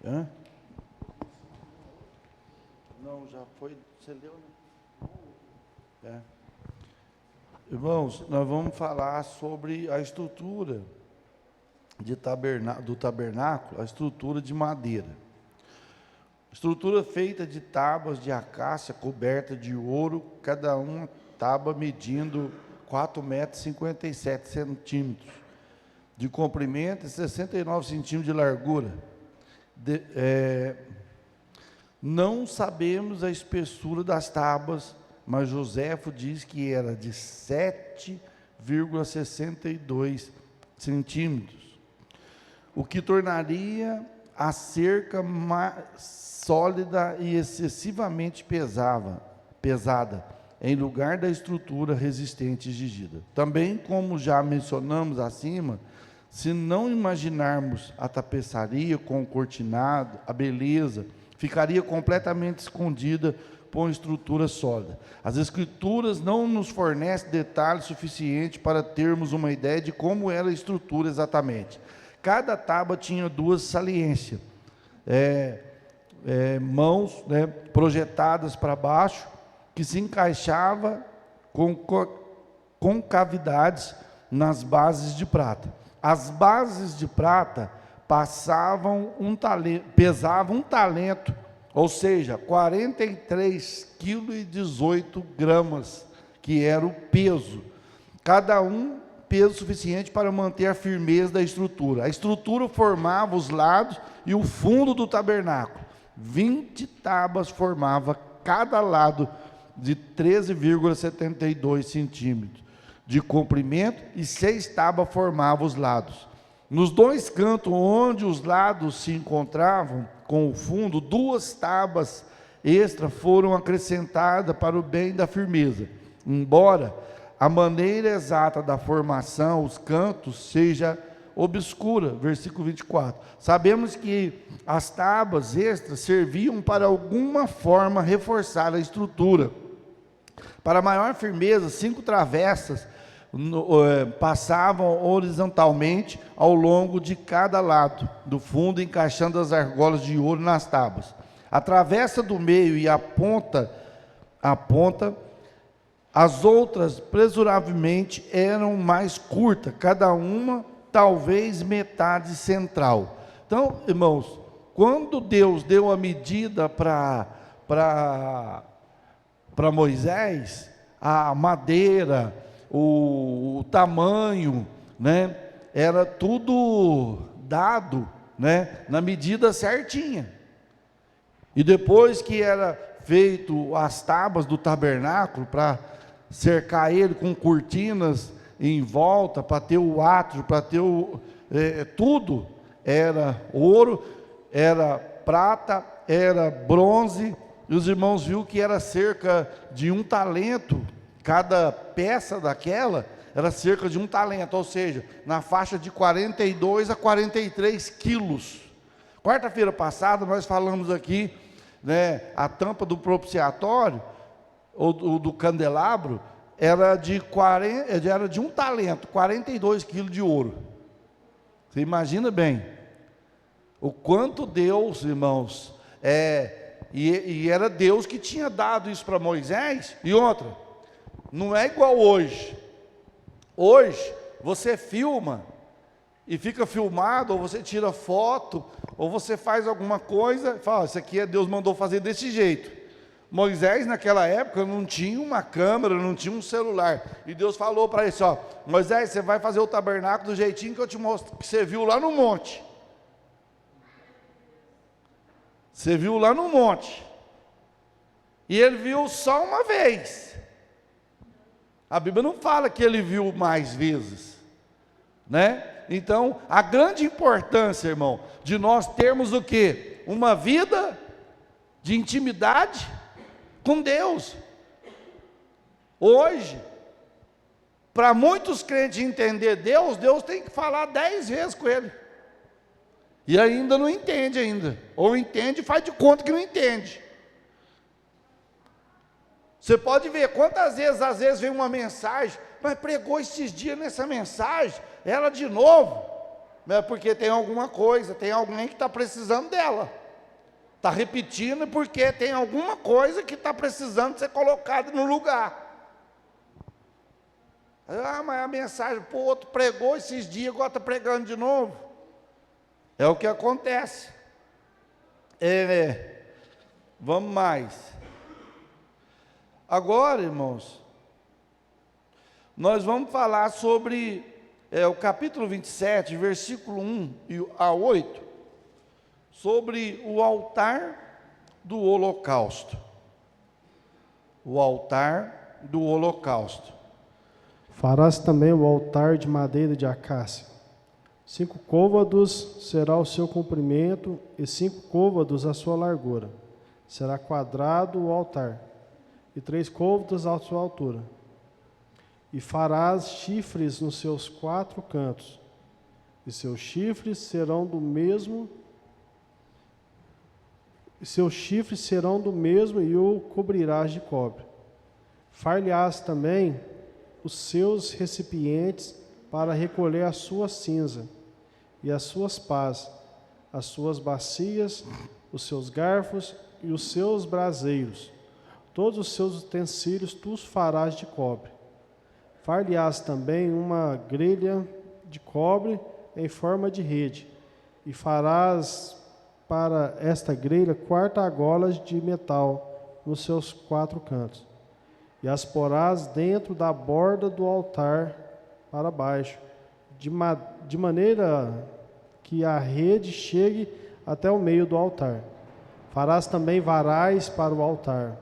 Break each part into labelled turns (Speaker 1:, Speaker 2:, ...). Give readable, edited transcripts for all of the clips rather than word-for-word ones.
Speaker 1: Hã? Não, já foi. Você leu, né? Irmãos, nós vamos falar sobre a estrutura do tabernáculo, a estrutura de madeira. Estrutura feita de tábuas de acácia coberta de ouro, cada uma tábua medindo 4,57 metros de comprimento e 69 centímetros de largura. Não sabemos a espessura das tábuas, mas Joséfo diz que era de 7,62 centímetros, o que tornaria a cerca mais sólida e excessivamente pesada, em lugar da estrutura resistente exigida. Também, como já mencionamos acima, se não imaginarmos a tapeçaria com o cortinado, a beleza, ficaria completamente escondida por uma estrutura sólida. As Escrituras não nos fornecem detalhes suficientes para termos uma ideia de como era a estrutura exatamente. Cada tábua tinha duas saliências, mãos, projetadas para baixo, que se encaixava com concavidades nas bases de prata. As bases de prata pesavam um talento, ou seja, 43,18 kg, que era o peso. Cada um peso suficiente para manter a firmeza da estrutura. A estrutura formava os lados e o fundo do tabernáculo. 20 tábuas formava cada lado de 13,72 centímetros de comprimento e 6 tábuas formavam os lados. Nos dois cantos onde os lados se encontravam com o fundo, 2 tábuas extra foram acrescentadas para o bem da firmeza. Embora a maneira exata da formação, os cantos, seja obscura, versículo 24. Sabemos que as tábuas extras serviam para alguma forma reforçar a estrutura. Para maior firmeza, 5 travessas passavam horizontalmente ao longo de cada lado do fundo, encaixando as argolas de ouro nas tábuas. A travessa do meio e a ponta, as outras, presumvelmente, eram mais curtas, cada uma talvez metade central. Então, irmãos, quando Deus deu a medida para Moisés, a madeira, o tamanho, era tudo dado, na medida certinha. E depois que era feito as tábuas do tabernáculo, para cercar ele com cortinas em volta, para ter o átrio, para ter tudo, era ouro, era prata, era bronze, e os irmãos viram que era cerca de 1 talento, cada peça daquela era cerca de 1 talento, ou seja, na faixa de 42 a 43 quilos. Quarta-feira passada nós falamos aqui, a tampa do propiciatório, ou do candelabro, era de 1 talento, 42 quilos de ouro. Você imagina bem o quanto Deus, irmãos, e era Deus que tinha dado isso para Moisés. E outra, não é igual hoje. Hoje você filma e fica filmado, ou você tira foto, ou você faz alguma coisa e fala, isso aqui Deus mandou fazer desse jeito. Moisés naquela época não tinha uma câmera, não tinha um celular, e Deus falou para ele, Moisés, você vai fazer o tabernáculo do jeitinho que eu te mostro, que você viu lá no monte. Você viu lá no monte. E ele viu só uma vez. A Bíblia não fala que ele viu mais vezes, Então, a grande importância, irmão, de nós termos o quê? Uma vida de intimidade com Deus. Hoje, para muitos crentes entender Deus, Deus tem que falar 10 vezes com ele. E ainda não entende ainda. Ou entende e faz de conta que não entende. Você pode ver quantas vezes, às vezes, vem uma mensagem, mas pregou esses dias nessa mensagem, ela de novo. é porque tem alguma coisa, tem alguém que está precisando dela. Está repetindo porque tem alguma coisa que está precisando ser colocada no lugar. Ah, mas a mensagem, pô, outro pregou esses dias, agora está pregando de novo. É o que acontece. Vamos mais. Agora, irmãos, nós vamos falar sobre o capítulo 27, versículo 1 a 8, sobre o altar do holocausto. O altar do holocausto.
Speaker 2: Farás também o altar de madeira de acácia. 5 côvados será o seu comprimento e 5 côvados a sua largura. Será quadrado o altar, e 3 côvados a sua altura. E farás chifres nos seus 4 cantos, e seus chifres serão do mesmo, e o cobrirás de cobre. Far-lhe-ás também os seus recipientes para recolher a sua cinza, e as suas pás, as suas bacias, os seus garfos e os seus braseiros. Todos os seus utensílios tu os farás de cobre. Far-lhe-ás também uma grelha de cobre em forma de rede, e farás para esta grelha 4 argolas de metal nos seus 4 cantos, e as porás dentro da borda do altar para baixo, de maneira que a rede chegue até o meio do altar. Farás também varais para o altar,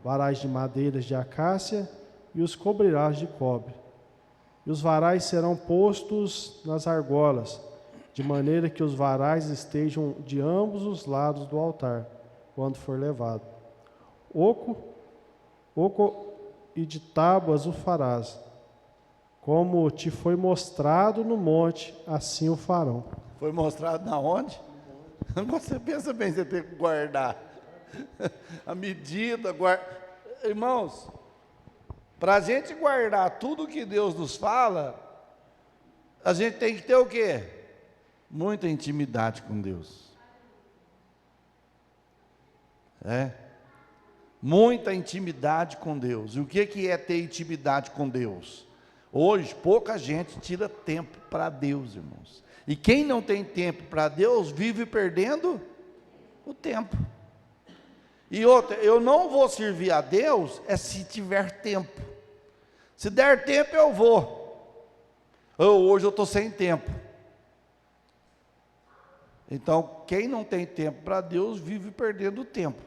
Speaker 2: varais de madeiras de acácia, e os cobrirás de cobre. E os varais serão postos nas argolas, de maneira que os varais estejam de ambos os lados do altar, quando for levado. Oco e de tábuas o farás. Como te foi mostrado no monte, assim o farão.
Speaker 1: Foi mostrado na onde? Você pensa bem, você tem que guardar a medida. Irmãos, para a gente guardar tudo que Deus nos fala, a gente tem que ter o quê? Muita intimidade com Deus. Muita intimidade com Deus. E o que é ter intimidade com Deus? Hoje, pouca gente tira tempo para Deus, irmãos. E quem não tem tempo para Deus, vive perdendo o tempo. E outra, eu não vou servir a Deus, se tiver tempo. Se der tempo, eu vou. Hoje eu estou sem tempo. Então, quem não tem tempo para Deus, vive perdendo o tempo.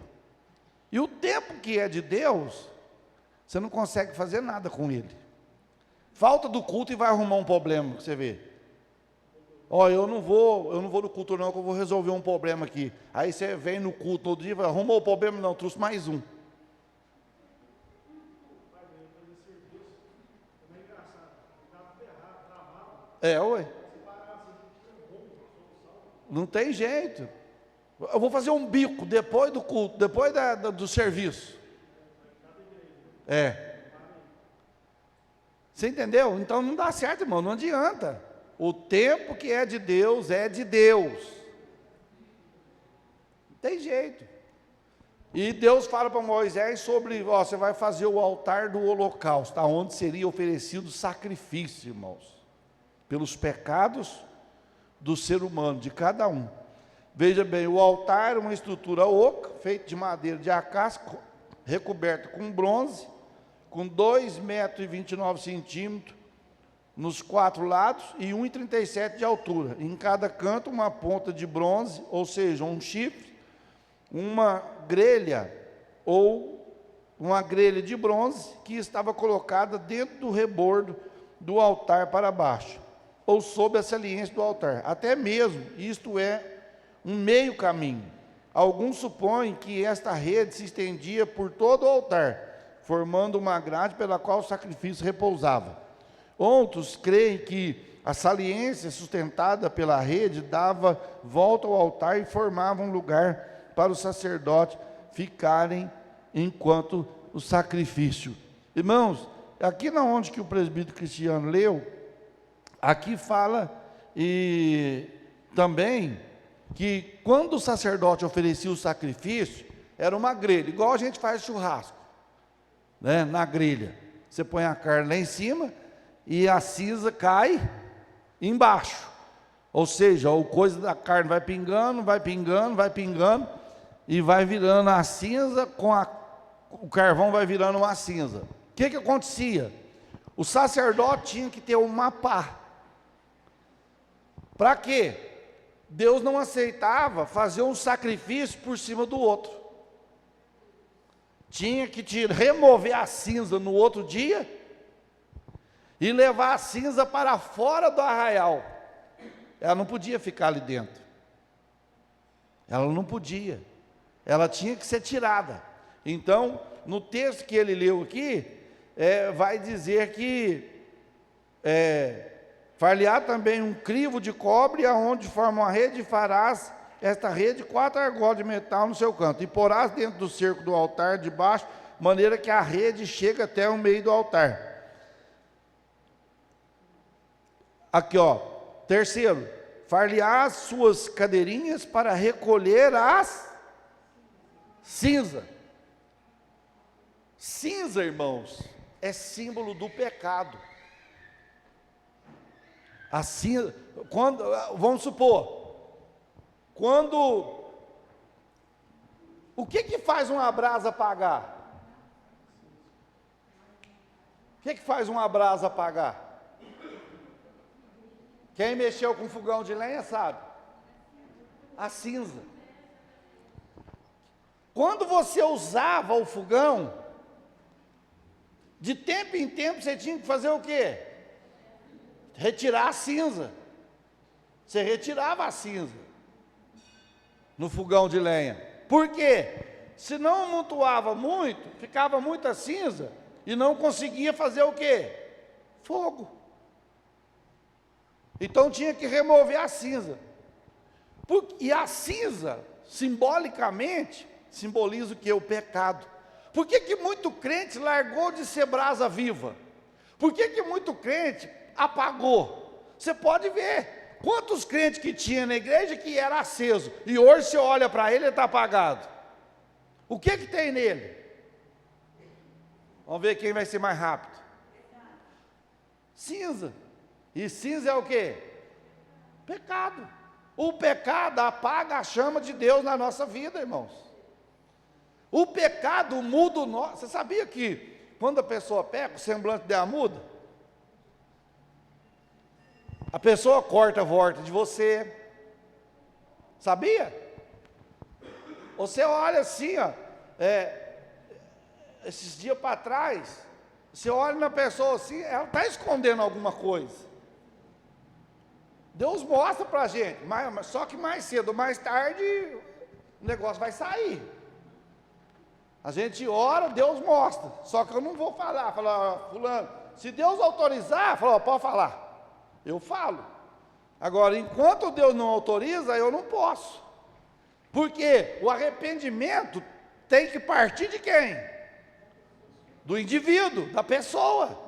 Speaker 1: E o tempo que é de Deus, você não consegue fazer nada com ele. Falta do culto e vai arrumar um problema, você vê. Eu não vou no culto não, que eu vou resolver um problema aqui. Aí você vem no culto todo dia e fala, arrumou o problema? Não, trouxe mais um. Ué. Não tem jeito. Eu vou fazer um bico depois do culto, depois do serviço. Você entendeu? Então não dá certo, irmão, não adianta. O tempo que é de Deus, é de Deus. Não tem jeito. E Deus fala para Moisés sobre, você vai fazer o altar do holocausto, onde seria oferecido sacrifício, irmãos, pelos pecados do ser humano, de cada um. Veja bem, o altar é uma estrutura oca, feita de madeira de acácia, recoberta com bronze, com 2,29 m nos 4 lados e 1,37 m de altura. Em cada canto uma ponta de bronze, ou seja, um chifre, uma grelha ou uma grelha de bronze que estava colocada dentro do rebordo do altar para baixo, ou sob a saliência do altar. Até mesmo, isto é um meio caminho. Alguns supõem que esta rede se estendia por todo o altar, formando uma grade pela qual o sacrifício repousava. Outros creem que a saliência sustentada pela rede dava volta ao altar e formava um lugar para os sacerdotes ficarem enquanto o sacrifício. Irmãos, aqui na onde que o presbítero Cristiano leu, aqui fala e também que quando o sacerdote oferecia o sacrifício, era uma grelha, igual a gente faz churrasco, né? Na grelha, você põe a carne lá em cima e a cinza cai embaixo, ou seja, o coisa da carne vai pingando, vai pingando, vai pingando, e vai virando a cinza, o carvão vai virando uma cinza. O que acontecia? O sacerdote tinha que ter uma pá. Para quê? Deus não aceitava fazer um sacrifício por cima do outro. Tinha que remover a cinza no outro dia e levar a cinza para fora do arraial. Ela não podia ficar ali dentro. Ela não podia. Ela tinha que ser tirada. Então, no texto que ele leu aqui, vai dizer que far-lhe-á também um crivo de cobre, aonde forma uma rede, e farás esta rede 4 argolas de metal no seu canto, e porás dentro do cerco do altar de baixo, de maneira que a rede chegue até o meio do altar. Aqui, ó, terceiro, far-lhe-á as suas cadeirinhas para recolher as cinza. Cinza, irmãos, é símbolo do pecado. A cinza, vamos supor, o que faz uma brasa apagar? O que faz uma brasa apagar? Quem mexeu com fogão de lenha sabe. A cinza. Quando você usava o fogão, de tempo em tempo você tinha que fazer o quê? Retirar a cinza. Você retirava a cinza no fogão de lenha. Por quê? Se não amontoava muito, ficava muita cinza e não conseguia fazer o quê? Fogo. Então tinha que remover a cinza. E a cinza, simbolicamente, simboliza o que? O pecado. Por que muito crente largou de ser brasa viva? Por que muito crente apagou? Você pode ver quantos crentes que tinha na igreja que era aceso, e hoje você olha para ele e está apagado. O que tem nele? Vamos ver quem vai ser mais rápido. Cinza. E cinza é o quê? Pecado. O pecado apaga a chama de Deus na nossa vida, irmãos. O pecado muda o nosso. Você sabia que quando a pessoa peca, o semblante dela muda? A pessoa corta a volta de você. Sabia? Você olha assim, ó, esses dias para trás, você olha na pessoa assim, ela está escondendo alguma coisa. Deus mostra para a gente, só que mais cedo ou mais tarde, o negócio vai sair. A gente ora, Deus mostra, só que eu não vou falar, fulano, se Deus autorizar, pode falar, eu falo. Agora, enquanto Deus não autoriza, eu não posso. Porque o arrependimento tem que partir de quem? Do indivíduo, da pessoa.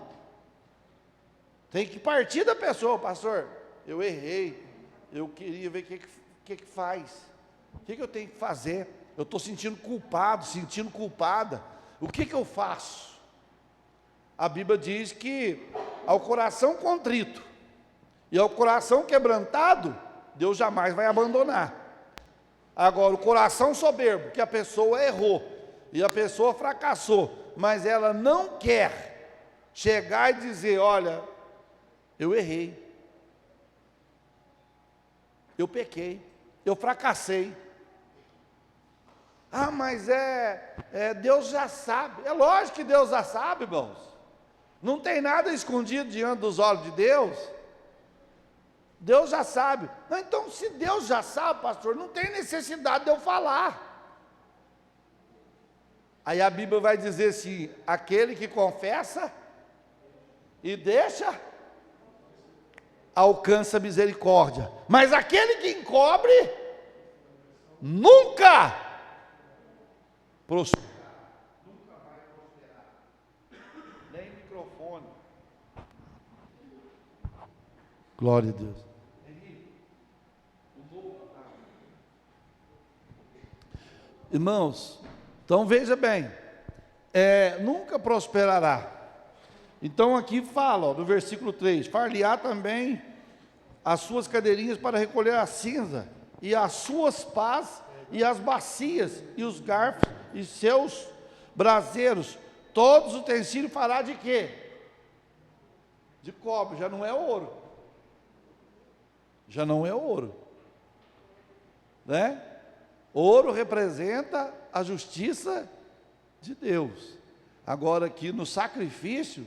Speaker 1: Tem que partir da pessoa, pastor. Eu errei, eu queria ver o que faz, o que eu tenho que fazer. Eu estou sentindo culpado, sentindo culpada. O que eu faço? A Bíblia diz que ao coração contrito e ao coração quebrantado, Deus jamais vai abandonar. Agora, o coração soberbo, que a pessoa errou e a pessoa fracassou, mas ela não quer chegar e dizer, olha, eu errei, eu pequei, eu fracassei. Ah, mas Deus já sabe. É lógico que Deus já sabe, irmãos. Não tem nada escondido diante dos olhos de Deus. Deus já sabe. Não, então, se Deus já sabe, pastor, não tem necessidade de eu falar. Aí a Bíblia vai dizer assim, aquele que confessa e deixa, alcança misericórdia. Mas aquele que encobre, nunca prosperará. Nunca vai prosperar. Nem microfone. Glória a Deus. Nem Irmãos, então veja bem, nunca prosperará. Então aqui fala, no versículo 3, far-lhe-á também as suas cadeirinhas para recolher a cinza, e as suas pás, e as bacias, e os garfos, e seus braseiros, todos os utensílios fará de quê? De cobre, já não é ouro. Já não é ouro. Né? Ouro representa a justiça de Deus. Agora aqui no sacrifício,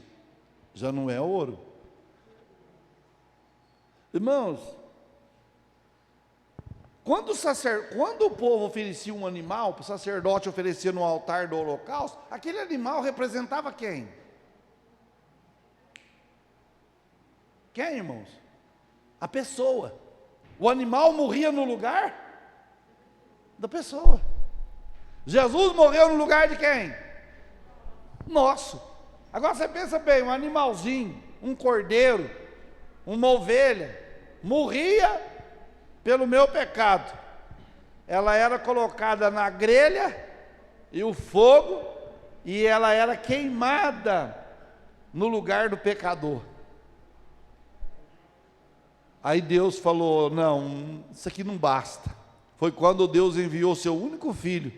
Speaker 1: já não é ouro. Irmãos, quando o povo oferecia um animal, para o sacerdote oferecer no altar do holocausto, aquele animal representava quem? Quem, irmãos? A pessoa. O animal morria no lugar da pessoa. Jesus morreu no lugar de quem? Nosso. Agora você pensa bem, um animalzinho, um cordeiro, uma ovelha, morria pelo meu pecado. Ela era colocada na grelha e o fogo, e ela era queimada no lugar do pecador. Aí Deus falou, não, isso aqui não basta. Foi quando Deus enviou seu único filho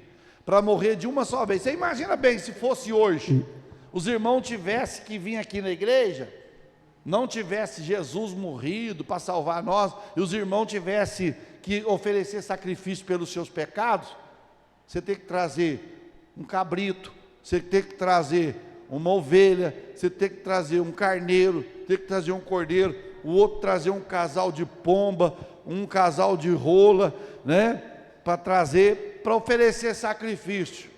Speaker 1: para morrer de uma só vez. Você imagina bem, se fosse hoje, os irmãos tivessem que vir aqui na igreja, não tivesse Jesus morrido para salvar nós, e os irmãos tivessem que oferecer sacrifício pelos seus pecados, você tem que trazer um cabrito, você tem que trazer uma ovelha, você tem que trazer um carneiro, tem que trazer um cordeiro, o outro trazer um casal de pomba, um casal de rola, né, para oferecer sacrifício.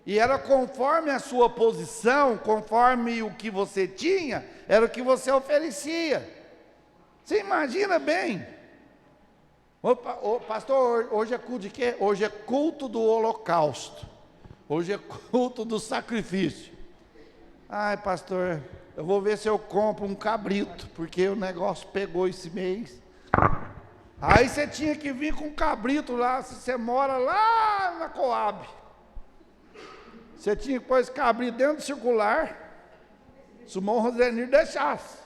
Speaker 1: E era conforme a sua posição, conforme o que você tinha, era o que você oferecia. Você imagina bem. Pastor, hoje é culto de quê? Hoje é culto do holocausto. Hoje é culto do sacrifício. Ai, pastor, eu vou ver se eu compro um cabrito, porque o negócio pegou esse mês. Aí você tinha que vir com um cabrito lá, se você mora lá na Coab. Você tinha que pôr esse cabrito dentro do circular, se o irmão Rosenir deixasse.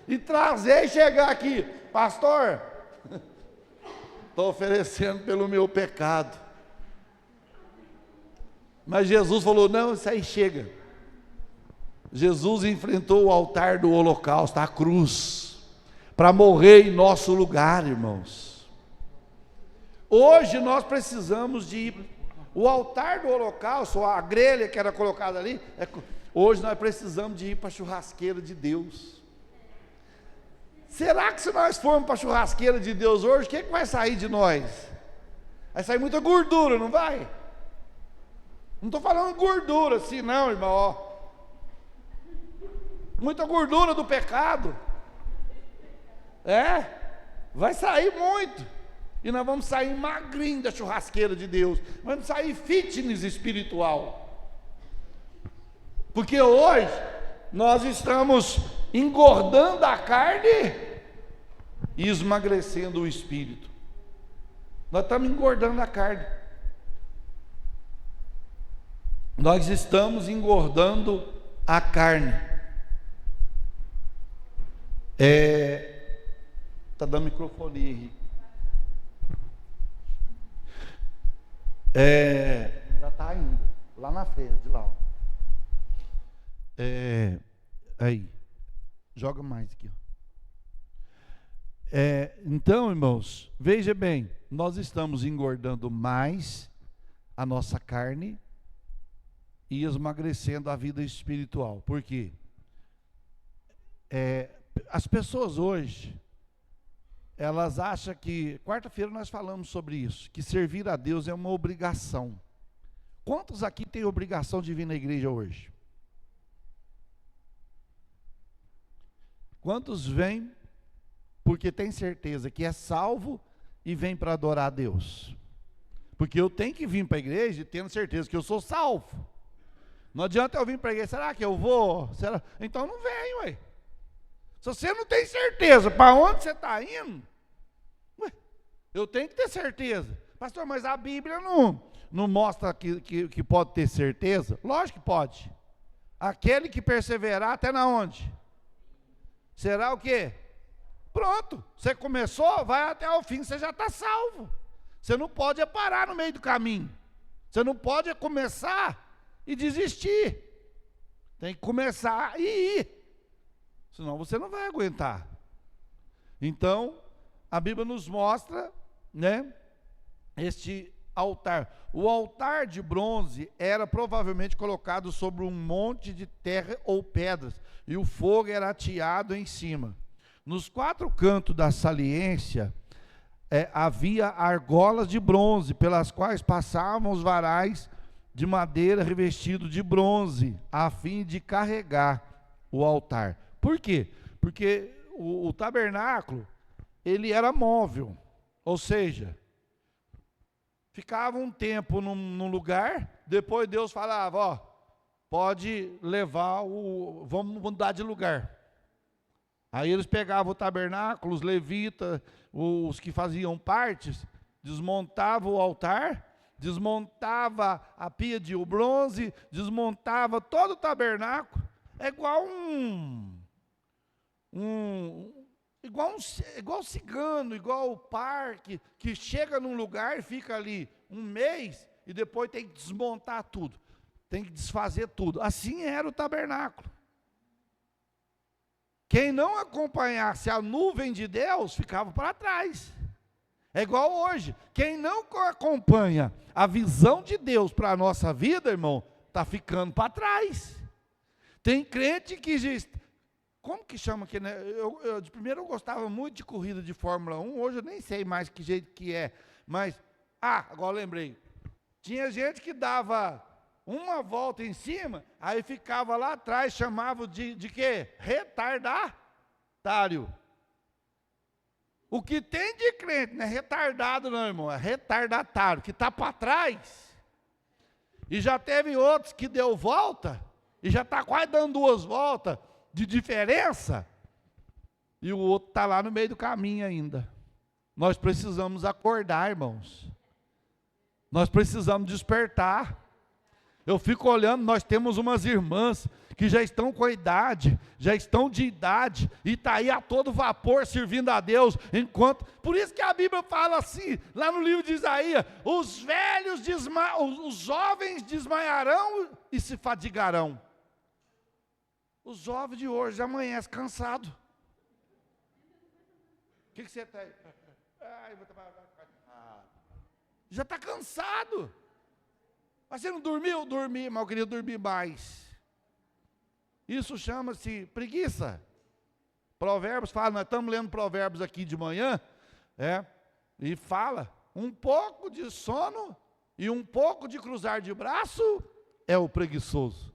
Speaker 1: E trazer e chegar aqui, pastor, estou oferecendo pelo meu pecado. Mas Jesus falou, não, isso aí chega. Jesus enfrentou o altar do holocausto, a cruz, para morrer em nosso lugar, irmãos. Hoje nós precisamos de ir. O altar do holocausto, a grelha que era colocada ali, hoje nós precisamos de ir para a churrasqueira de Deus. Será que se nós formos para a churrasqueira de Deus hoje, o que vai sair de nós? Vai sair muita gordura, não vai? Não estou falando gordura assim não, irmão, ó. Muita gordura do pecado. Vai sair muito. E nós vamos sair magrinho da churrasqueira de Deus. Vamos sair fitness espiritual. Porque hoje nós estamos engordando a carne e esmagrecendo o espírito. Nós estamos engordando a carne. Nós estamos engordando a carne. Está dando microfone, Henrique. Já está indo, lá na frente, lá. Ó. Aí, joga mais aqui. Ó. Então, irmãos, veja bem, nós estamos engordando mais a nossa carne e esmagrecendo a vida espiritual. Por quê? As pessoas hoje, elas acham que, quarta-feira nós falamos sobre isso, que servir a Deus é uma obrigação. Quantos aqui têm obrigação de vir na igreja hoje? Quantos vêm porque tem certeza que é salvo e vem para adorar a Deus? Porque eu tenho que vir para a igreja tendo certeza que eu sou salvo. Não adianta eu vir para a igreja, será que eu vou? Será? Então não venho, ué. Se você não tem certeza para onde você está indo, eu tenho que ter certeza. Pastor, mas a Bíblia não mostra que pode ter certeza? Lógico que pode. Aquele que perseverar até na onde? Será o quê? Pronto, você começou, vai até o fim, você já está salvo. Você não pode parar no meio do caminho. Você não pode começar e desistir. Tem que começar e ir. Senão você não vai aguentar. Então, a Bíblia nos mostra, né, este altar. O altar de bronze era provavelmente colocado sobre um monte de terra ou pedras, e o fogo era ateado em cima. Nos 4 cantos da saliência, havia argolas de bronze, pelas quais passavam os varais de madeira revestidos de bronze, a fim de carregar o altar. Por quê? Porque o tabernáculo, ele era móvel, ou seja, ficava um tempo num lugar, depois Deus falava, ó, pode levar vamos mudar de lugar. Aí eles pegavam o tabernáculo, os levitas, os que faziam partes, desmontavam o altar, desmontava a pia de bronze, desmontava todo o tabernáculo. É igual igual cigano, igual o parque, que chega num lugar e fica ali um mês e depois tem que desmontar tudo, tem que desfazer tudo. Assim era o tabernáculo. Quem não acompanhasse a nuvem de Deus ficava para trás. É igual hoje. Quem não acompanha a visão de Deus para a nossa vida, irmão, está ficando para trás. Tem crente que diz, como que chama aqui, né? De primeiro eu gostava muito de corrida de Fórmula 1, hoje eu nem sei mais que jeito que é. Mas, agora lembrei. Tinha gente que dava uma volta em cima, aí ficava lá atrás, chamava de quê? Retardatário. O que tem de crente, não é retardado não, irmão, é retardatário, que está para trás. E já teve outros que deu volta, e já está quase dando 2 voltas de diferença, e o outro está lá no meio do caminho ainda. Nós precisamos acordar, irmãos. Nós precisamos despertar. Eu fico olhando, nós temos umas irmãs que já estão com a idade, já estão de idade, e está aí a todo vapor servindo a Deus, enquanto, por isso que a Bíblia fala assim, lá no livro de Isaías, os jovens desmaiarão e se fadigarão. Os jovens de hoje já amanhecem cansados. O que você está aí? Já está cansado. Mas você não dormiu? Dormi, mas eu queria dormir mais. Isso chama-se preguiça. Provérbios fala, nós estamos lendo Provérbios aqui de manhã, e fala, um pouco de sono e um pouco de cruzar de braço é o preguiçoso.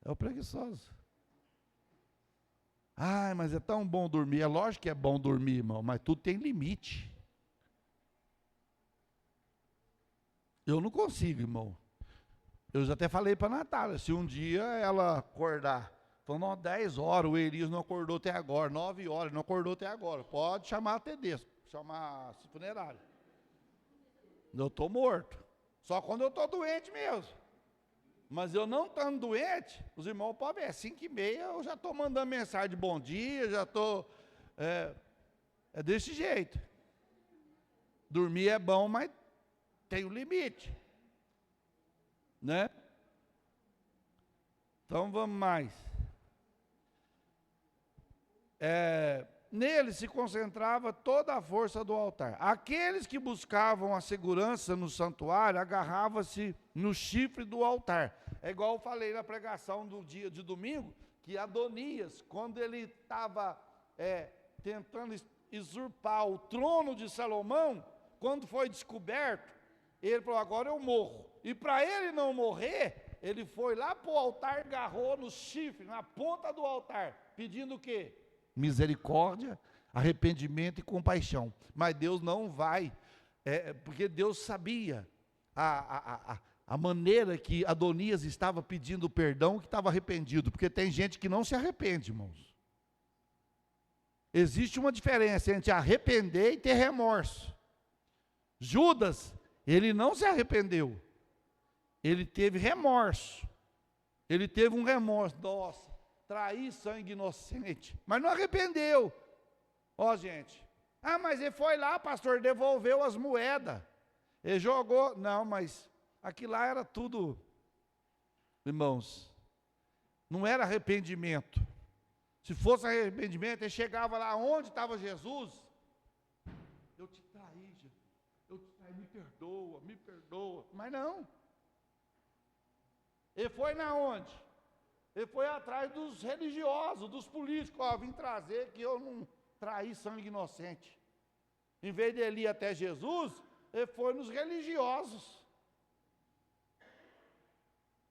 Speaker 1: É o preguiçoso. Mas é tão bom dormir. É lógico que é bom dormir, irmão, mas tudo tem limite. Eu não consigo, irmão. Eu já até falei para a Natália, se um dia ela acordar, falando, 10 horas, o Elias não acordou até agora, 9 horas, não acordou até agora, pode chamar a Tedesco, chamar a funerária. Eu estou morto. Só quando eu estou doente mesmo. Mas eu não estando doente, os irmãos podem ver, 5h30 eu já estou mandando mensagem de bom dia, já estou... É desse jeito. Dormir é bom, mas tem um limite. Né? Então vamos mais. Nele se concentrava toda a força do altar. Aqueles que buscavam a segurança no santuário agarravam-se no chifre do altar. É igual eu falei na pregação do dia de domingo, que Adonias, quando ele estava tentando usurpar o trono de Salomão, quando foi descoberto, ele falou, agora eu morro. E para ele não morrer, ele foi lá para o altar, agarrou no chifre, na ponta do altar, pedindo o quê? Misericórdia, arrependimento e compaixão. Mas Deus não vai, porque Deus sabia a maneira que Adonias estava pedindo perdão, que estava arrependido, porque tem gente que não se arrepende, irmãos. Existe uma diferença entre arrepender e ter remorso. Judas, ele não se arrependeu. Ele teve remorso. Ele teve um remorso. Nossa, traí sangue inocente. Mas não arrependeu. Ó, gente. Ah, mas ele foi lá, pastor, devolveu as moedas. Ele jogou. Não, mas aquilo lá era tudo, irmãos, não era arrependimento. Se fosse arrependimento, ele chegava lá onde estava Jesus. Eu te traí, Jesus. Eu te traí, me perdoa, me perdoa. Mas não. Ele foi na onde? Ele foi atrás dos religiosos, dos políticos. Ó, vim trazer que eu não traí sangue inocente. Em vez de ele ir até Jesus, ele foi nos religiosos.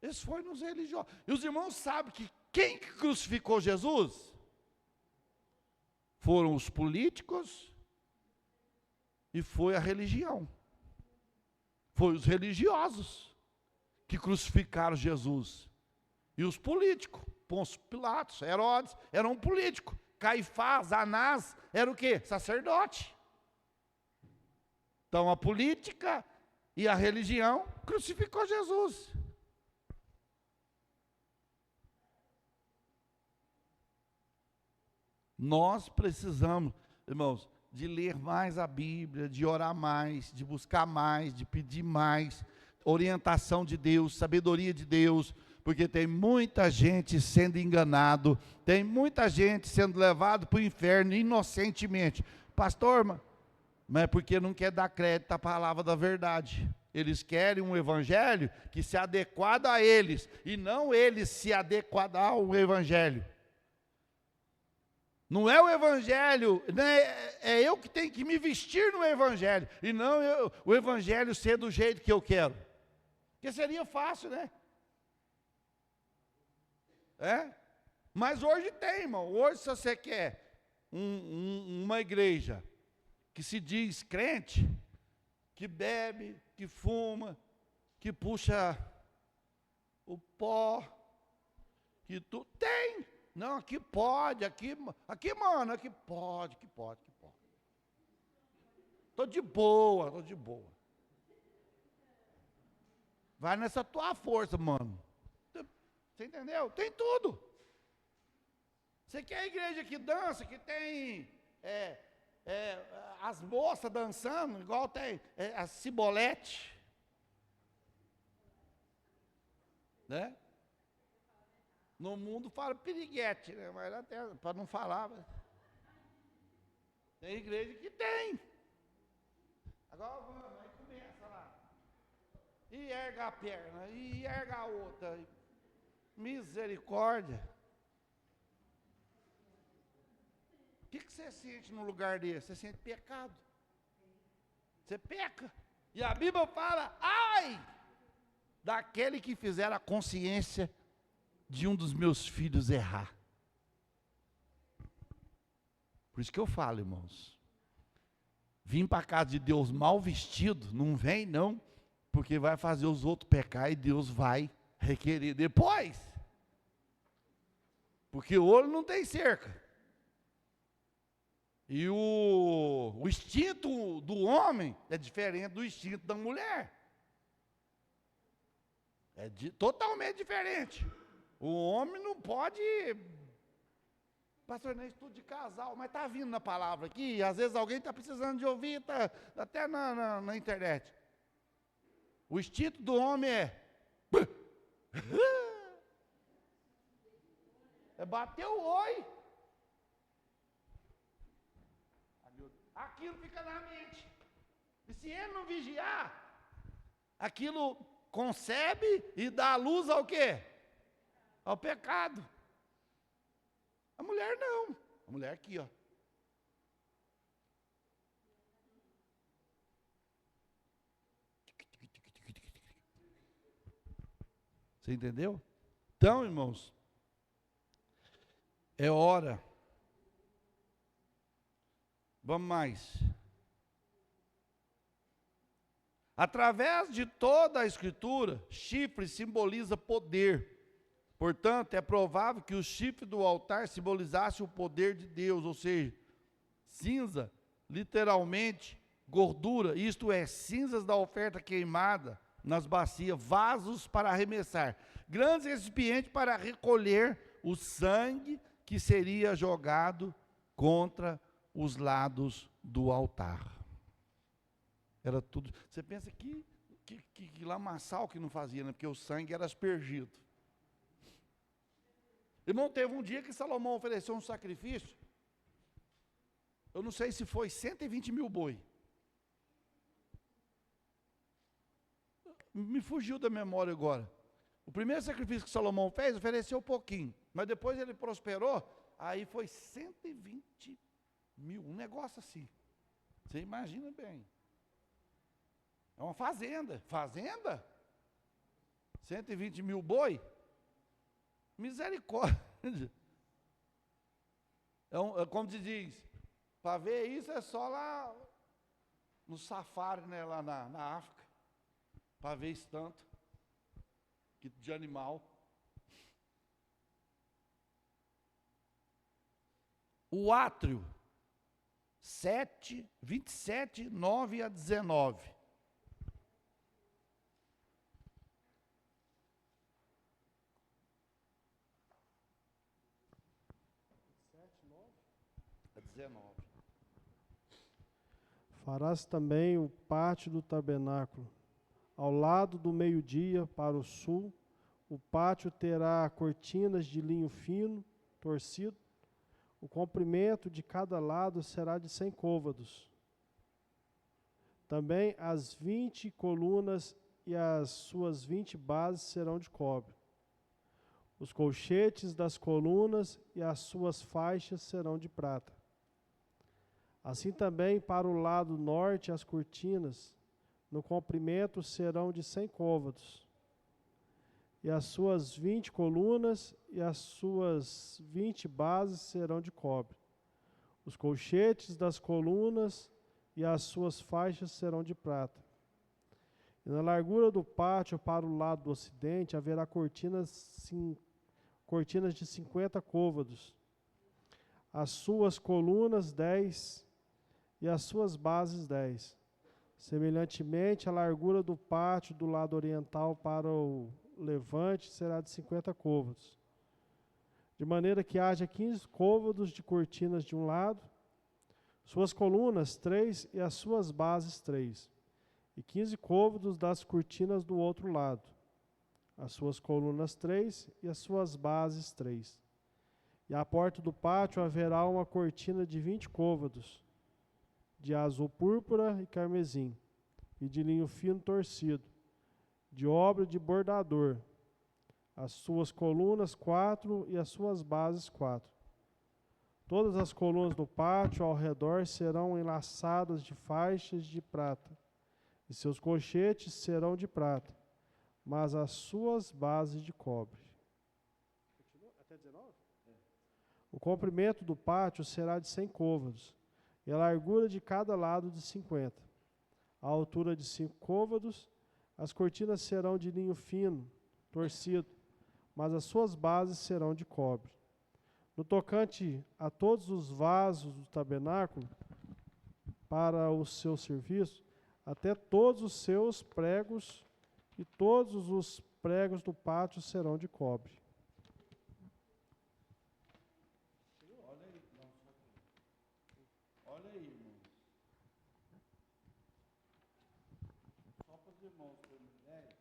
Speaker 1: Esse foi nos religiosos. E os irmãos sabem que quem crucificou Jesus? Foram os políticos e foi a religião. Foi os religiosos que crucificaram Jesus. E os políticos, Pôncio Pilatos, Herodes, eram políticos. Caifás, Anás, era o quê? Sacerdote. Então a política e a religião crucificou Jesus. Nós precisamos, irmãos, de ler mais a Bíblia, de orar mais, de buscar mais, de pedir mais, orientação de Deus, sabedoria de Deus, porque tem muita gente sendo enganado, tem muita gente sendo levado para o inferno inocentemente. Pastor, mas é porque não quer dar crédito à palavra da verdade. Eles querem um evangelho que se adequado a eles, e não eles se adequar ao evangelho. Não é o evangelho, né? É eu que tenho que me vestir no evangelho, e não o evangelho ser do jeito que eu quero. Porque seria fácil, né? Mas hoje tem, irmão. Hoje, se você quer uma igreja que se diz crente, que bebe, que fuma, que puxa o pó, que tu tem. Não, aqui pode, aqui, mano, aqui pode. Estou de boa. Vai nessa tua força, mano. Você entendeu? Tem tudo. Você quer a igreja que dança, que tem as moças dançando, igual tem a Cibolete, né? No mundo fala piriguete, né? Mas até para não falar, mas tem igreja que tem. Agora vamos, aí começa lá. E erga a perna, e erga a outra. Misericórdia. O que você sente num lugar desse? Você sente pecado. Você peca. E a Bíblia fala, ai, daquele que fizer a consciência de um dos meus filhos errar. Por isso que eu falo, irmãos, vim para a casa de Deus mal vestido, não vem não, porque vai fazer os outros pecar e Deus vai requerer depois. Porque o olho não tem cerca. E o instinto do homem é diferente do instinto da mulher. Totalmente diferente. O homem não pode, pastor, não é estudo de casal, mas está vindo na palavra aqui, às vezes alguém está precisando de ouvir, está até na internet. O instinto do homem é bater o oi. Aquilo fica na mente. E se ele não vigiar, aquilo concebe e dá luz ao quê? Ao pecado. A mulher não. A mulher aqui, ó. Você entendeu? Então, irmãos, é hora. Vamos mais. Através de toda a Escritura, chifre simboliza poder. Portanto, é provável que o chifre do altar simbolizasse o poder de Deus, ou seja, cinza, literalmente, gordura, isto é, cinzas da oferta queimada nas bacias, vasos para arremessar, grandes recipientes para recolher o sangue que seria jogado contra os lados do altar. Era tudo. Você pensa que lamaçal que não fazia, né? Porque o sangue era aspergido. Irmão, teve um dia que Salomão ofereceu um sacrifício, eu não sei se foi 120 mil boi. Me fugiu da memória agora. O primeiro sacrifício que Salomão fez, ofereceu pouquinho, mas depois ele prosperou, aí foi 120 mil, um negócio assim. Você imagina bem. É uma fazenda. Fazenda? 120 mil boi? Misericórdia. Como se diz, para ver isso é só lá no safari, né, lá na África, para ver isso tanto de animal. O átrio, 27, 9 a 19. A 19.
Speaker 2: Farás também o pátio do tabernáculo. Ao lado do meio-dia, para o sul, o pátio terá cortinas de linho fino, torcido. O comprimento de cada lado será de 100 côvados. Também as 20 colunas e as suas 20 bases serão de cobre. Os colchetes das colunas e as suas faixas serão de prata. Assim também para o lado norte as cortinas, no comprimento serão de 100 côvados. E as suas 20 colunas e as suas 20 bases serão de cobre. Os colchetes das colunas e as suas faixas serão de prata. E na largura do pátio para o lado do ocidente haverá cortinas de 50 côvados. As suas colunas 10 e as suas bases 10. Semelhantemente, a largura do pátio do lado oriental para o levante será de 50 côvados. De maneira que haja 15 côvados de cortinas de um lado, suas colunas 3 e as suas bases 3, e 15 côvados das cortinas do outro lado, as suas colunas 3 e as suas bases 3. E à porta do pátio haverá uma cortina de 20 côvados, de azul púrpura e carmesim, e de linho fino torcido, de obra de bordador. As suas colunas 4 e as suas bases 4. Todas as colunas do pátio ao redor serão enlaçadas de faixas de prata, e seus colchetes serão de prata, mas as suas bases de cobre. Continua? Até 19? O comprimento do pátio será de 100 côvados, e a largura de cada lado de 50. A altura de 5 côvados, as cortinas serão de linho fino, torcido, mas as suas bases serão de cobre. No tocante a todos os vasos do tabernáculo, para o seu serviço, até todos os seus pregos e todos os pregos do pátio serão de cobre.
Speaker 1: Olha aí, irmãos. Só para os irmãos terem ideia,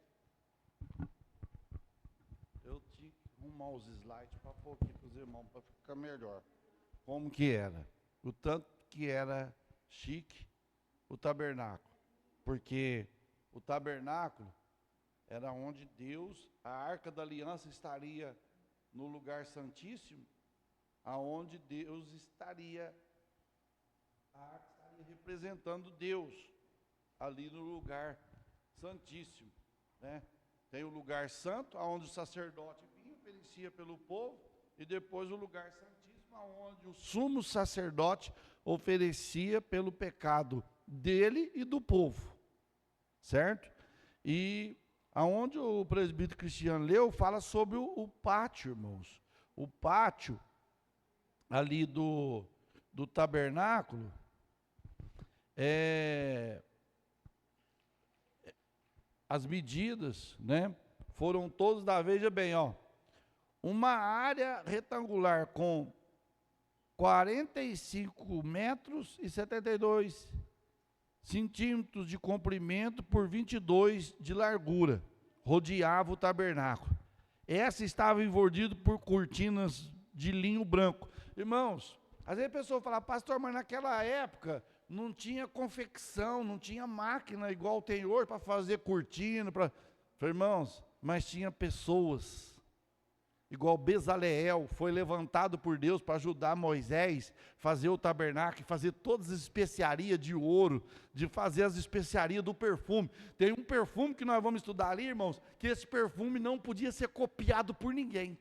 Speaker 1: eu tinha que arrumar os slides para pôr aqui para os irmãos, para ficar melhor. Como que era? O tanto que era chique o tabernáculo. Porque o tabernáculo era onde Deus, a arca da aliança estaria no lugar santíssimo, aonde Deus estaria, a arca estaria representando Deus, ali no lugar santíssimo, né? Tem o lugar santo, aonde o sacerdote vinha, oferecia pelo povo, e depois o lugar santíssimo, aonde o sumo sacerdote oferecia pelo pecado dele e do povo, certo? E aonde o presbítero Cristiano leu, fala sobre o pátio, irmãos. O pátio ali do tabernáculo, as medidas, né, foram todas veja bem, ó, uma área retangular com 45 metros e 72 centímetros de comprimento por 22 de largura, rodeava o tabernáculo. Essa estava envolvida por cortinas de linho branco. Irmãos, às vezes a pessoa fala, pastor, mas naquela época não tinha confecção, não tinha máquina igual tem hoje para fazer cortina. Irmãos, mas tinha pessoas, igual Bezaleel, foi levantado por Deus para ajudar Moisés a fazer o tabernáculo, fazer todas as especiarias de ouro, de fazer as especiarias do perfume. Tem um perfume que nós vamos estudar ali, irmãos, que esse perfume não podia ser copiado por ninguém.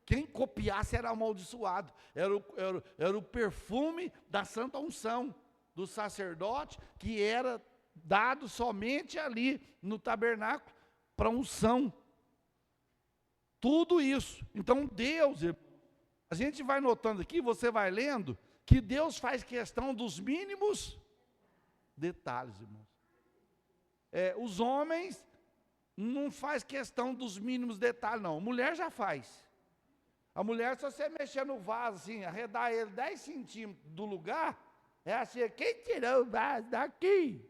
Speaker 1: Quem copiasse era amaldiçoado. Era o perfume da santa unção do sacerdote, que era dado somente ali no tabernáculo para unção. Tudo isso. Então Deus, a gente vai notando aqui, você vai lendo, que Deus faz questão dos mínimos detalhes, irmãos. Os homens não faz questão dos mínimos detalhes, não. A mulher já faz. A mulher, se você mexer no vaso, assim, arredar ele 10 centímetros do lugar, é assim, quem tirou o vaso daqui?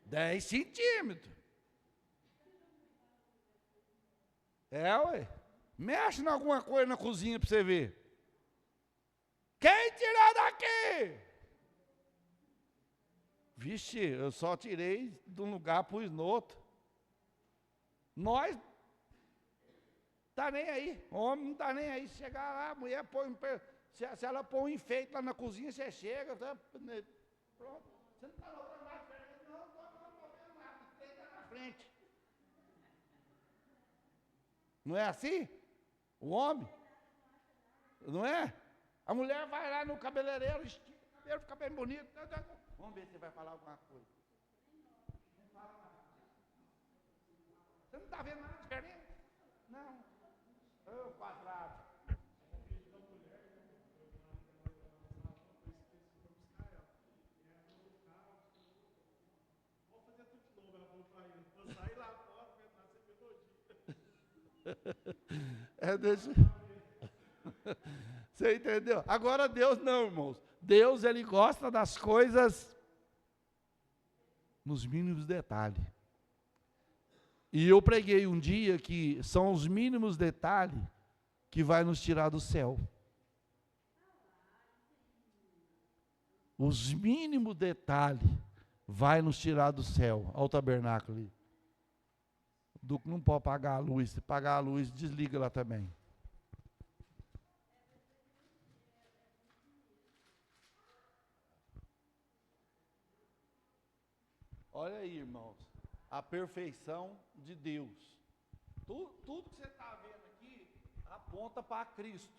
Speaker 1: 10 centímetros. Ué. Mexe em alguma coisa na cozinha para você ver. Quem tirou daqui? Vixe, eu só tirei de um lugar, pus no outro. Nós tá nem aí, o homem não está nem aí. Se chegar lá, a mulher põe, se ela põe um enfeite lá na cozinha, você chega, tá, pronto. Você não está notando nada diferente, não estou vendo nada, está na frente. Não é assim? O homem, não é? A mulher vai lá no cabeleireiro, estica o cabelo, fica bem bonito. Vamos ver se você vai falar alguma coisa. Você não está vendo nada diferente? Não. Ô, quadrado. Vou fazer tudo de novo, ela falou para ele. Vou sair lá fora, deixa. Você entendeu? Agora Deus não, irmãos. Deus, Ele gosta das coisas nos mínimos detalhes. E eu preguei um dia que são os mínimos detalhes que vai nos tirar do céu. Os mínimos detalhes vai nos tirar do céu. Olha o tabernáculo ali. Duque não pode apagar a luz. Se apagar a luz, desliga lá também. Olha aí, irmãos, a perfeição de Deus. Tudo que você está vendo aqui aponta para Cristo.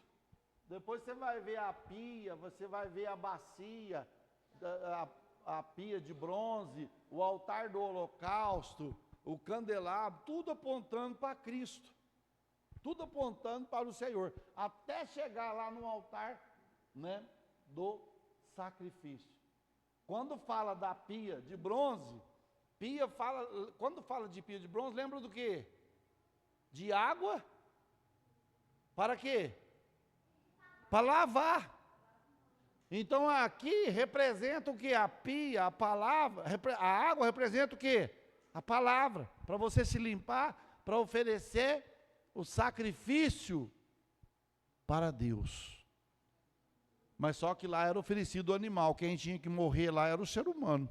Speaker 1: Depois você vai ver a pia, você vai ver a bacia, a pia de bronze, o altar do holocausto, o candelabro, tudo apontando para Cristo. Tudo apontando para o Senhor. Até chegar lá no altar, né, do sacrifício. Quando fala da pia de bronze, quando fala de pia de bronze, lembra do quê? De água? Para quê? Para lavar. Então aqui representa o que? A pia, a palavra, a água representa o quê? A palavra, para você se limpar, para oferecer o sacrifício para Deus. Mas só que lá era oferecido o animal, quem tinha que morrer lá era o ser humano.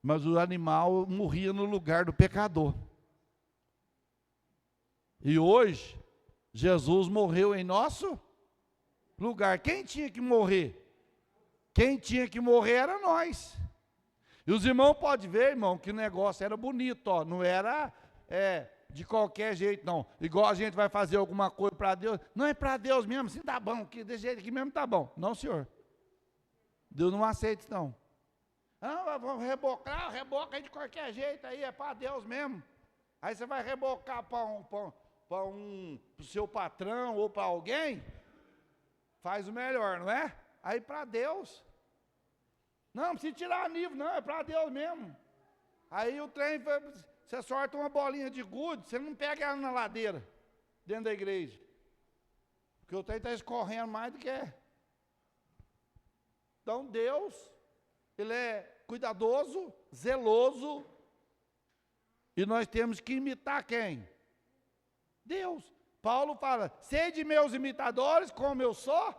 Speaker 1: Mas o animal morria no lugar do pecador. E hoje, Jesus morreu em nosso lugar. Quem tinha que morrer? Quem tinha que morrer era nós. E os irmãos podem ver, irmão, que o negócio era bonito, ó, não era de qualquer jeito, não. Igual a gente vai fazer alguma coisa para Deus. Não é para Deus mesmo, assim tá bom, que desse jeito aqui mesmo tá bom. Não, senhor. Deus não aceita isso, não. Não, vamos rebocar, reboca de qualquer jeito aí, é para Deus mesmo. Aí você vai rebocar para o seu patrão ou para alguém, faz o melhor, não é? Aí para Deus, Não precisa tirar nível, não, é para Deus mesmo. Aí o trem, você sorta uma bolinha de gude, você não pega ela na ladeira, dentro da igreja. Porque o trem está escorrendo mais do que é. Então Deus, Ele é cuidadoso, zeloso, e nós temos que imitar quem? Deus. Paulo fala, sede meus imitadores, como eu sou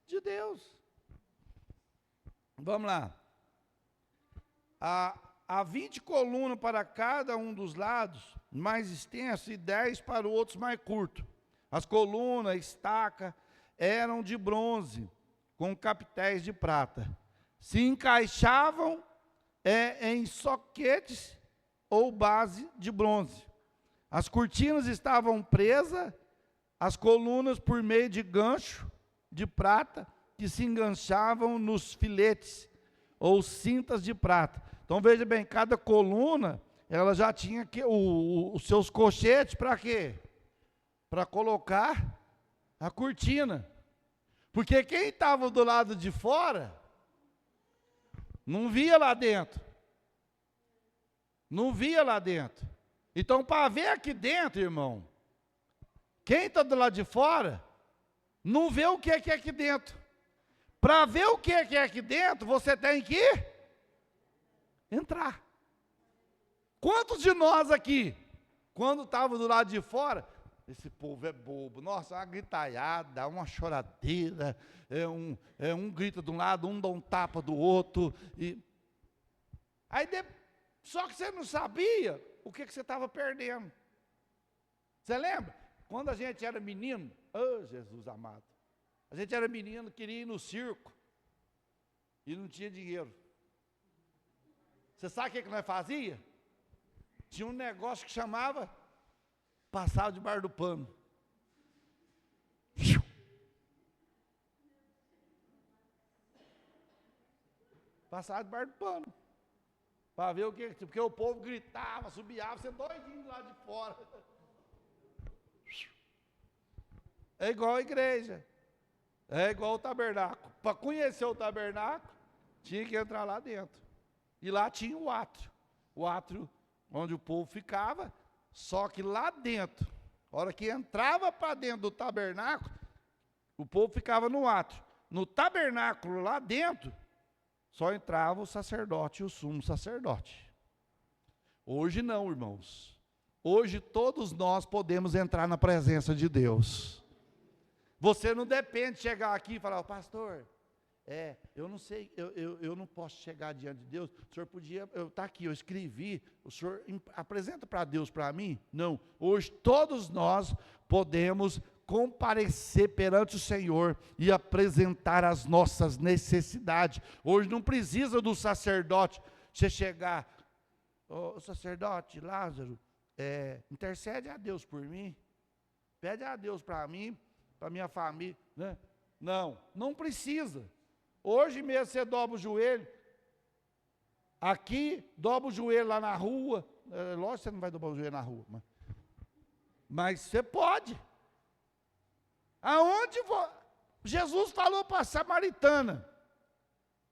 Speaker 1: de Deus. Vamos lá. Há 20 colunas para cada um dos lados, mais extenso, e 10 para os outros mais curto. As colunas, estaca, eram de bronze, com capitéis de prata. Se encaixavam em soquetes ou base de bronze. As cortinas estavam presas, as colunas por meio de gancho de prata, que se enganchavam nos filetes, ou cintas de prata. Então veja bem, cada coluna, ela já tinha os seus cochetes para quê? Para colocar a cortina. Porque quem estava do lado de fora, não via lá dentro. Não via lá dentro. Então, para ver aqui dentro, irmão, quem está do lado de fora, não vê o que é aqui dentro. Para ver o que é aqui dentro, você tem que entrar. Quantos de nós aqui, quando estava do lado de fora, esse povo é bobo, nossa, uma gritaiada, uma choradeira, um grita de um lado, um dá um tapa do outro, aí só que você não sabia o que você estava perdendo. Você lembra? Quando a gente era menino, oh Jesus amado, a gente era menino, queria ir no circo, e não tinha dinheiro. Você sabe o que nós fazia? Tinha um negócio que chamava, passava debaixo do pano. Passava debaixo do pano. Para ver o que, porque o povo gritava, subiava, você doidinho lá de fora. É igual a igreja. É igual o tabernáculo. Para conhecer o tabernáculo, tinha que entrar lá dentro. E lá tinha o átrio. O átrio onde o povo ficava, só que lá dentro, a hora que entrava para dentro do tabernáculo, o povo ficava no átrio. No tabernáculo lá dentro, só entrava o sacerdote e o sumo sacerdote. Hoje não, irmãos. Hoje todos nós podemos entrar na presença de Deus. Você não depende de chegar aqui e falar, pastor, eu não sei, eu não posso chegar diante de Deus. O senhor podia, está aqui, eu escrevi, o senhor apresenta para Deus, para mim? Não, hoje todos nós podemos comparecer perante o Senhor e apresentar as nossas necessidades. Hoje não precisa do sacerdote, você chegar, sacerdote Lázaro, intercede a Deus por mim, pede a Deus para mim, para minha família, né? Não precisa. Hoje mesmo você dobra o joelho, aqui, dobra o joelho lá na rua, lógico que você não vai dobrar o joelho na rua, mas você pode. Aonde Jesus falou para a samaritana,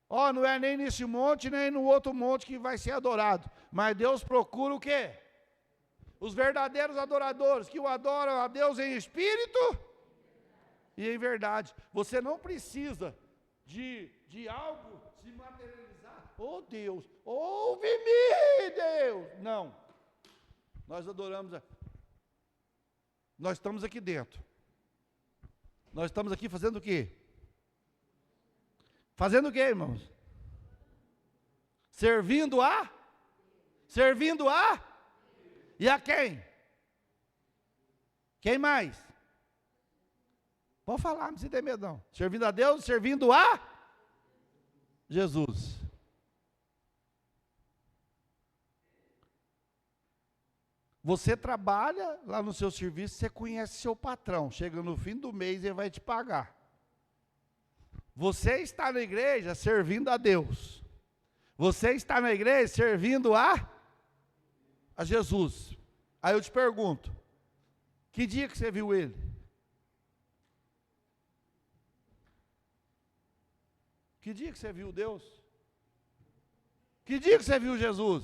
Speaker 1: não é nem nesse monte, nem no outro monte que vai ser adorado, mas Deus procura o quê? Os verdadeiros adoradores, que o adoram a Deus em espírito e em verdade. Você não precisa de algo se materializar. Oh Deus, ouve-me, Deus. Não, nós adoramos, nós estamos aqui dentro. Nós estamos aqui fazendo o quê? Fazendo o quê, irmãos? Servindo a? E a quem? Quem mais? Pode falar, não precisa ter medo não. Servindo a Deus, servindo a Jesus. Você trabalha lá no seu serviço, você conhece seu patrão. Chega no fim do mês, ele vai te pagar. Você está na igreja servindo a Deus. Você está na igreja servindo a Jesus. Aí eu te pergunto, que dia que você viu ele? Que dia que você viu Deus? Que dia que você viu Jesus?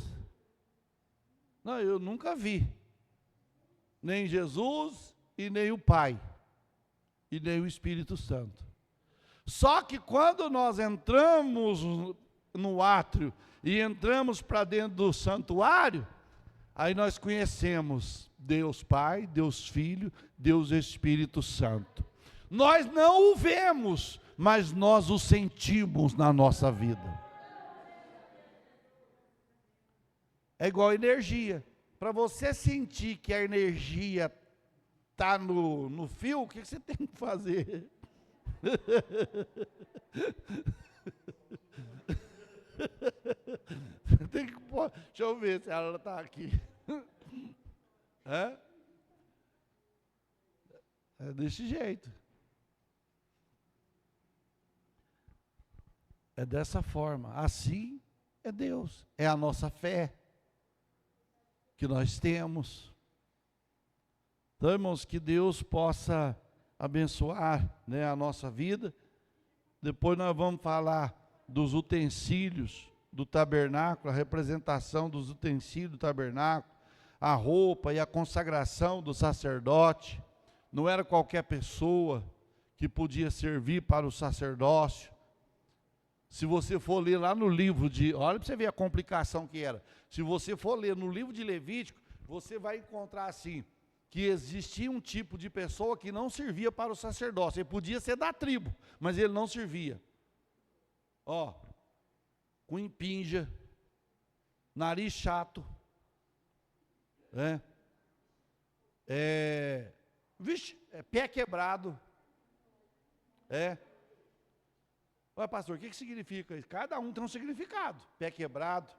Speaker 1: Não, eu nunca vi. Nem Jesus e nem o Pai. E nem o Espírito Santo. Só que quando nós entramos no átrio e entramos para dentro do santuário, aí nós conhecemos Deus Pai, Deus Filho, Deus Espírito Santo. Nós não o vemos, mas nós o sentimos na nossa vida. É igual energia. Para você sentir que a energia está no fio, o que você tem que fazer? Tem que pôr. Deixa eu ver se ela está aqui. É desse jeito. É dessa forma. Assim é Deus. É a nossa fé que nós temos. Então, irmãos, que Deus possa abençoar, né, a nossa vida. Depois nós vamos falar dos utensílios do tabernáculo, a representação dos utensílios do tabernáculo, a roupa e a consagração do sacerdote. Não era qualquer pessoa que podia servir para o sacerdócio. Se você for ler lá no livro olha para você ver a complicação que era. Se você for ler no livro de Levítico, você vai encontrar assim, que existia um tipo de pessoa que não servia para o sacerdócio. Ele podia ser da tribo, mas ele não servia. Ó, com impinja, nariz chato, pé quebrado, Olha, pastor, o que significa isso? Cada um tem um significado. Pé quebrado,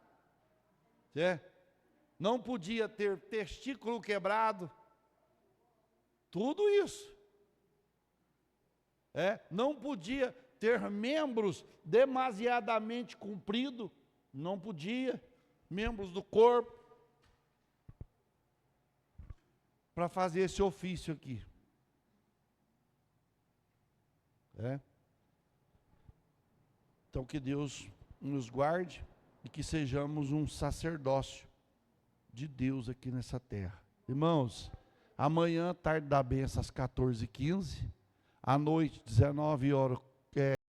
Speaker 1: não podia ter testículo quebrado, tudo isso. Não podia ter membros demasiadamente compridos, não podia, membros do corpo, para fazer esse ofício aqui. Então que Deus nos guarde e que sejamos um sacerdócio de Deus aqui nessa terra. Irmãos, amanhã, tarde da benção, às 14h15, à noite, 19 horas,